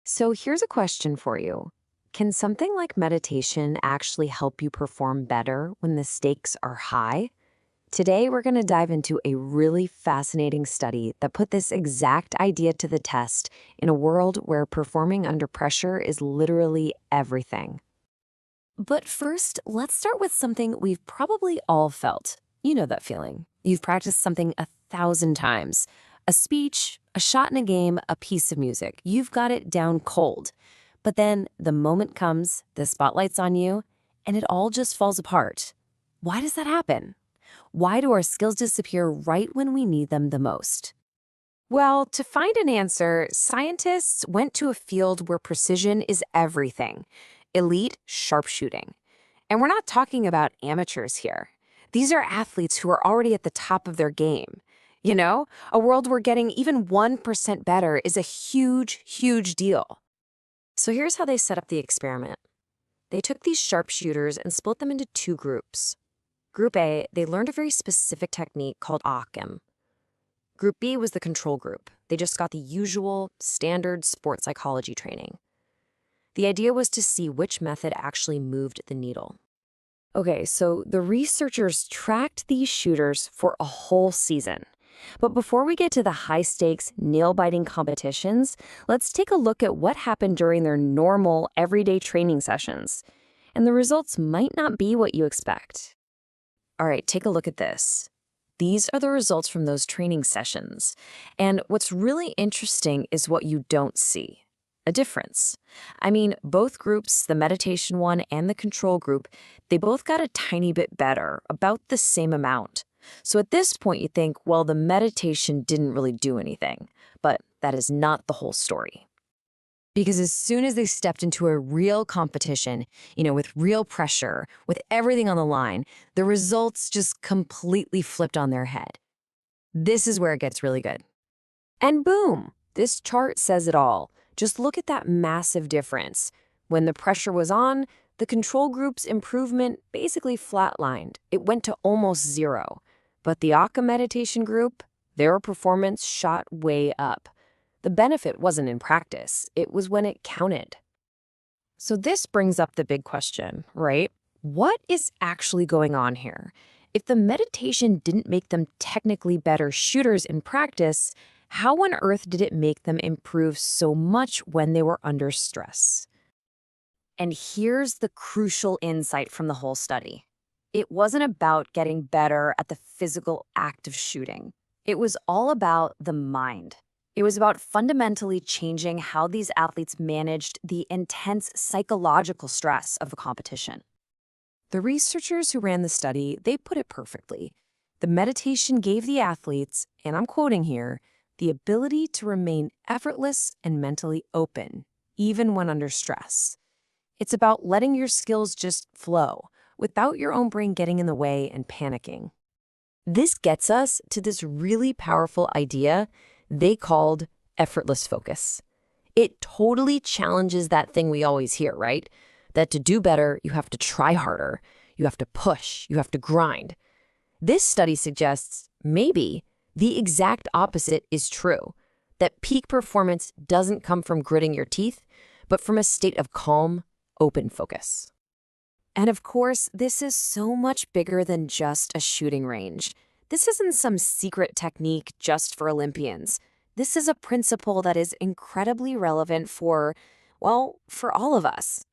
So here's a question for you. Can something like meditation actually help you perform better when the stakes are high? Today, we're going to dive into a really fascinating study that put this exact idea to the test in a world where performing under pressure is literally everything. But first, let's start with something we've probably all felt. You know that feeling. You've practiced something 1,000 times. A speech, a shot in a game, a piece of music. You've got it down cold. But then the moment comes, the spotlight's on you, and it all just falls apart. Why does that happen? Why do our skills disappear right when we need them the most? Well, to find an answer, scientists went to a field where precision is everything: elite sharpshooting. And we're not talking about amateurs here. These are athletes who are already at the top of their game. You know, a world where getting even 1% better is a huge, huge deal. So here's how they set up the experiment. They took these sharpshooters and split them into two groups. Group A, they learned a very specific technique called Acem. Group B was the control group. They just got the usual, standard sports psychology training. The idea was to see which method actually moved the needle. Okay, so the researchers tracked these shooters for a whole season. But before we get to the high-stakes, nail-biting competitions, let's take a look at what happened during their normal, everyday training sessions. And the results might not be what you expect. All right, take a look at this. These are the results from those training sessions. And what's really interesting is what you don't see. A difference. I mean, both groups, the meditation one and the control group, they both got a tiny bit better, about the same amount. So at this point, you think, well, the meditation didn't really do anything. But that is not the whole story. Because as soon as they stepped into a real competition, with real pressure, with everything on the line, the results just completely flipped on their head. This is where it gets really good. And boom, this chart says it all. Just look at that massive difference. When the pressure was on, the control group's improvement basically flatlined. It went to almost zero. But the Acem meditation group, their performance shot way up. The benefit wasn't in practice, it was when it counted. So this brings up the big question, right? What is actually going on here? If the meditation didn't make them technically better shooters in practice, how on earth did it make them improve so much when they were under stress? And here's the crucial insight from the whole study. It wasn't about getting better at the physical act of shooting. It was all about the mind. It was about fundamentally changing how these athletes managed the intense psychological stress of a competition. The researchers who ran the study, they put it perfectly. The meditation gave the athletes, and I'm quoting here, the ability to remain effortless and mentally open, even when under stress. It's about letting your skills just flow, without your own brain getting in the way and panicking. This gets us to this really powerful idea they called effortless focus. It totally challenges that thing we always hear, right? That to do better, you have to try harder, you have to push, you have to grind. This study suggests maybe the exact opposite is true, that peak performance doesn't come from gritting your teeth, but from a state of calm, open focus. And of course, this is so much bigger than just a shooting range. This isn't some secret technique just for Olympians. This is a principle that is incredibly relevant for all of us.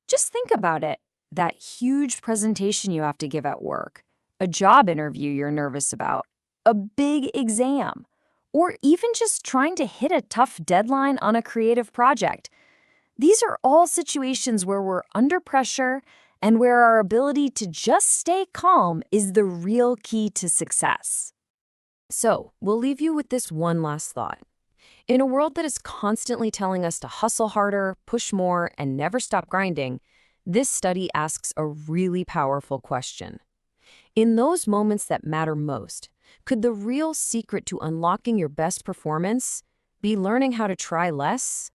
Just think about it. That huge presentation you have to give at work, a job interview you're nervous about, a big exam, or even just trying to hit a tough deadline on a creative project. These are all situations where we're under pressure and where our ability to just stay calm is the real key to success. So, we'll leave you with this one last thought. In a world that is constantly telling us to hustle harder, push more, and never stop grinding, this study asks a really powerful question. In those moments that matter most, could the real secret to unlocking your best performance be learning how to try less